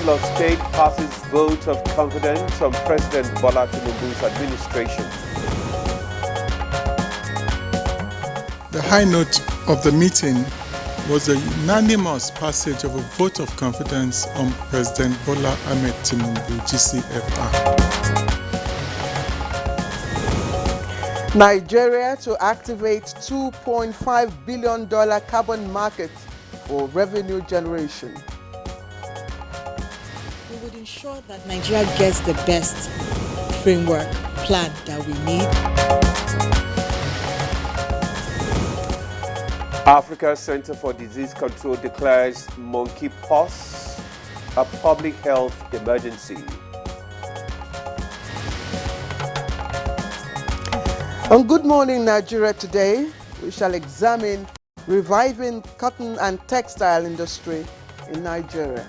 Council of State passes vote of confidence on President Bola Tinubu's administration. The high note of the meeting was a unanimous passage of a vote of confidence on President Bola Ahmed Tinubu, GCFR. Nigeria to activate $2.5 billion carbon market for revenue generation. We would ensure that Nigeria gets the best framework plan that we need. Africa Center for Disease Control declares monkeypox a public health emergency. On Good Morning Nigeria today, we shall examine reviving cotton and textile industry in Nigeria.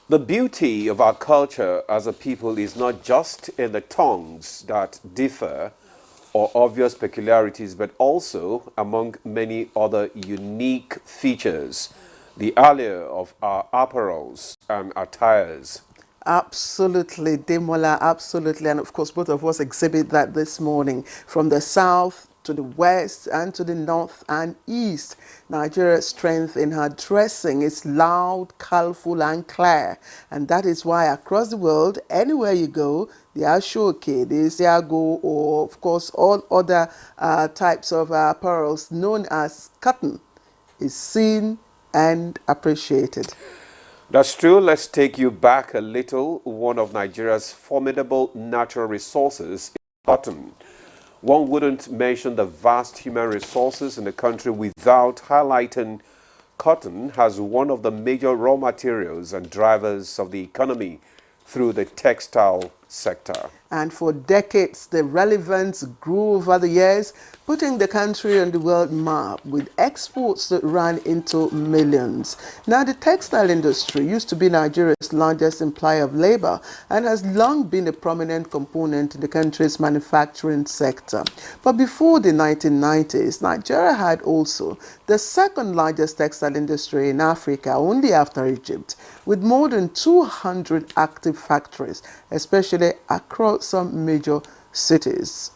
The beauty of our culture as a people is not just in the tongues that differ or obvious peculiarities, but also among many other unique features, the allure of our apparels and attires. Absolutely, Demola, absolutely. And of course, both of us exhibit that this morning. From the south to the west and to the north and east, Nigeria's strength in her dressing is loud, colorful and clear. And that is why across the world, anywhere you go, the Ashoke, the Isiago, or of course all other types of apparels known as cotton is seen and appreciated. That's true. Let's take you back a little. One of Nigeria's formidable natural resources is cotton. One wouldn't mention the vast human resources in the country without highlighting cotton as one of the major raw materials and drivers of the economy through the textile sector. And for decades, the relevance grew over the years, putting the country on the world map with exports that ran into millions. Now, the textile industry used to be Nigeria's largest employer of labor and has long been a prominent component in the country's manufacturing sector. But before the 1990s, Nigeria had also the second largest textile industry in Africa, only after Egypt, with more than 200 active factories, especially across some major cities.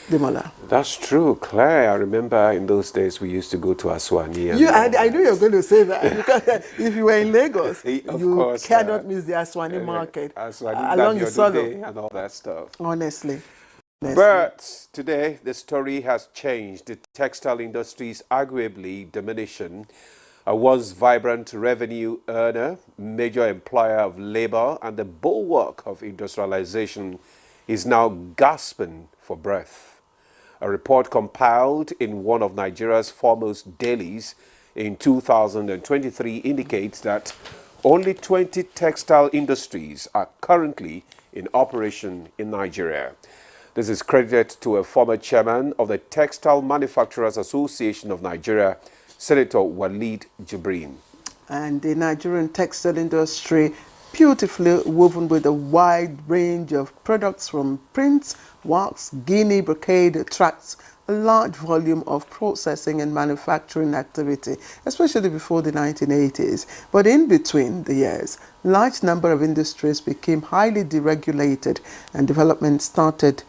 Demola. That's true, Claire. I remember in those days we used to go to Aswani. I knew you were going to say that. Because if you were in Lagos, you cannot miss the Aswani market along the Solo and all that stuff. Honestly. But today the story has changed. The textile industry is arguably diminishing. A once vibrant revenue earner, major employer of labor, and the bulwark of industrialization is now gasping for breath. A report compiled in one of Nigeria's foremost dailies in 2023 indicates that only 20 textile industries are currently in operation in Nigeria. This is credited to a former chairman of the Textile Manufacturers Association of Nigeria, Senator Walid Jibrin. And the Nigerian textile industry, beautifully woven with a wide range of products from prints, wax, guinea, brocade, attracts a large volume of processing and manufacturing activity, especially before the 1980s. But in between the years, large number of industries became highly deregulated and development started.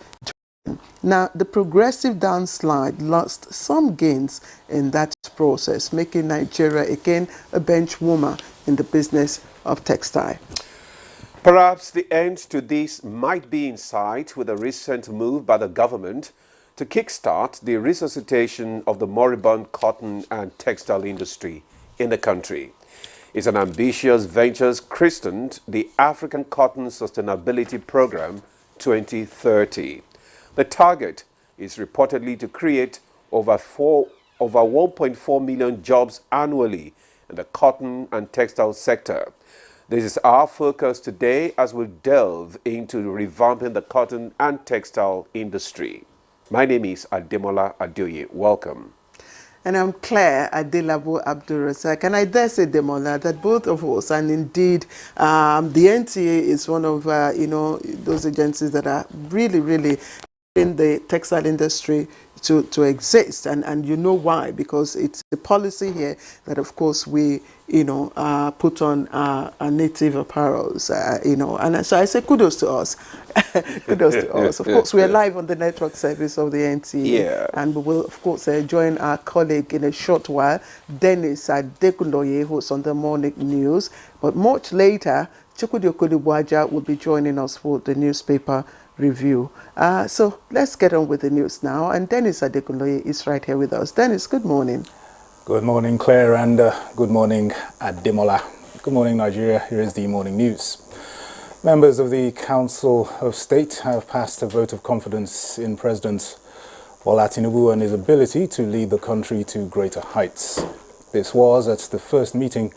Now, the progressive downslide lost some gains in that process, making Nigeria again a bench warmer in the business of textile. Perhaps the end to this might be in sight with a recent move by the government to kickstart the resuscitation of the moribund cotton and textile industry in the country. It's an ambitious venture christened the African Cotton Sustainability Program 2030. The target is reportedly to create over 1.4 million jobs annually in the cotton and textile sector. This is our focus today as we delve into revamping the cotton and textile industry. My name is Ademola Adeoye. Welcome. And I'm Claire Adelabo Abdurrazak. And I dare say, Demola, that both of us, and indeed the NTA is one of, those agencies that are really the textile industry to exist, and you know why, because it's a policy here that of course we put on our native apparels, and so I say kudos to us. Kudos to us. Of course, we are live on the network service of the NTA, Yeah. and we will of course join our colleague in a short while, Dennis Adekunloye, who's on the morning news, but much later Chukwudi Okudibwaja will be joining us for the newspaper review. So let's get on with the news now. And Dennis Adekunloye is right here with us. Dennis, good morning. Good morning, Claire, and good morning, Ademola. Good morning, Nigeria. Here is the morning news. Members of the Council of State have passed a vote of confidence in President Bola Tinubu and his ability to lead the country to greater heights. This was at the first meeting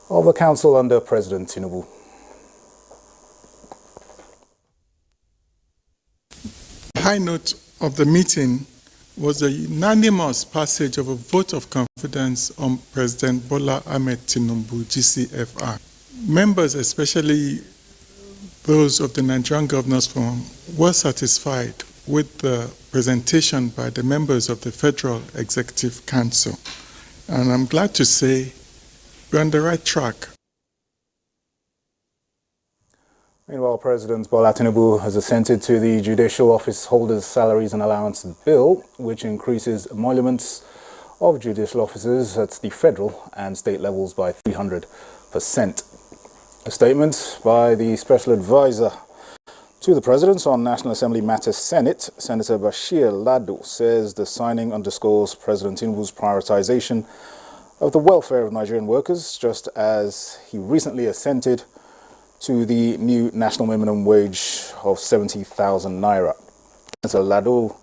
of the Council under President Tinubu. The high note of the meeting was the unanimous passage of a vote of confidence on President Bola Ahmed Tinubu, GCFR. Members, especially those of the Nigerian Governors Forum, were satisfied with the presentation by the members of the Federal Executive Council. And I'm glad to say we're on the right track. Meanwhile, President Bola Tinubu has assented to the Judicial Office Holders' Salaries and Allowance Bill, which increases emoluments of judicial officers at the federal and state levels by 300%. A statement by the Special Advisor to the President on National Assembly Matters Senate, Senator Bashir Lado, says the signing underscores President Tinubu's prioritization of the welfare of Nigerian workers, just as he recently assented to the new national minimum wage of 70,000 naira. Senator Lado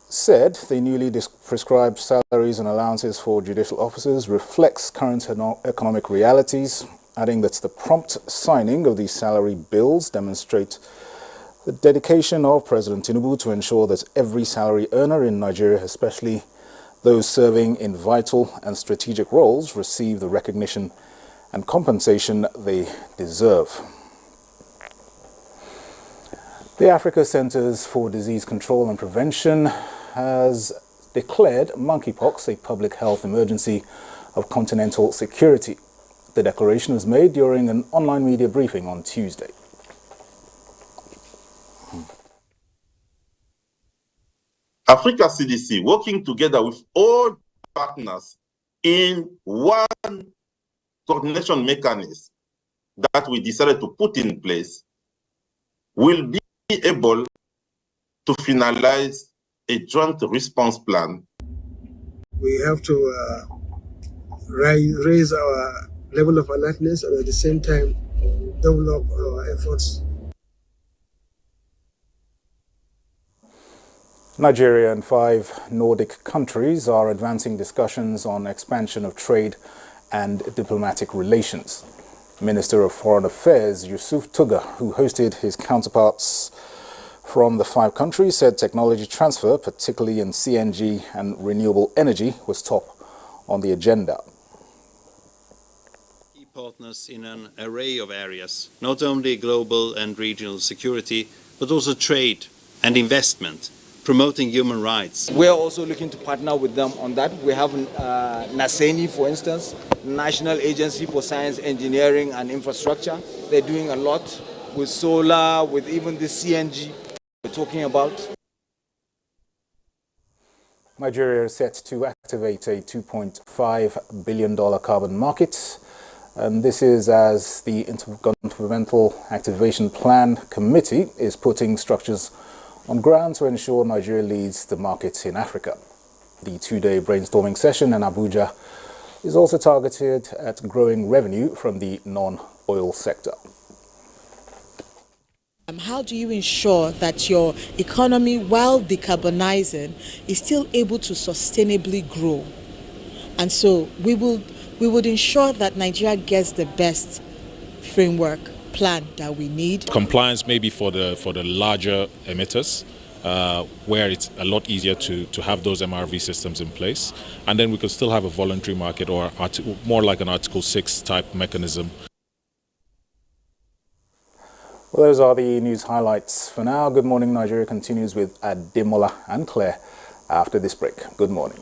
said the newly prescribed salaries and allowances for judicial officers reflects current economic realities, adding that the prompt signing of these salary bills demonstrate the dedication of President Tinubu to ensure that every salary earner in Nigeria, especially those serving in vital and strategic roles, receive the recognition and compensation they deserve. The Africa Centers for Disease Control and Prevention has declared monkeypox a public health emergency of continental security. The declaration was made during an online media briefing on Tuesday. Africa CDC working together with all partners in one coordination mechanism that we decided to put in place will be able to finalize a joint response plan. We have to raise our level of alertness and at the same time develop our efforts. Nigeria and 5 Nordic countries are advancing discussions on expansion of trade and diplomatic relations. Minister of Foreign Affairs Yusuf Tuga, who hosted his counterparts from the 5 countries, said technology transfer, particularly in CNG and renewable energy, was top on the agenda. Key partners in an array of areas, not only global and regional security, but also trade and investment, promoting human rights. We are also looking to partner with them on that. We have NASENI, for instance, National Agency for Science, Engineering and Infrastructure. They're doing a lot with solar, with even the CNG we're talking about. Nigeria is set to activate a $2.5 billion carbon market. And this is as the Intergovernmental Activation Plan Committee is putting structures on ground to ensure Nigeria leads the market in Africa. The 2-day brainstorming session in Abuja is also targeted at growing revenue from the non-oil sector. How do you ensure that your economy, while decarbonizing, is still able to sustainably grow? And so we would ensure that Nigeria gets the best framework plan that we need. Compliance maybe for the larger emitters, where it's a lot easier to have those MRV systems in place. And then we could still have a voluntary market or more like an Article 6 type mechanism. Well, those are the news highlights for now. Good Morning Nigeria continues with Ademola and Claire after this break. Good morning.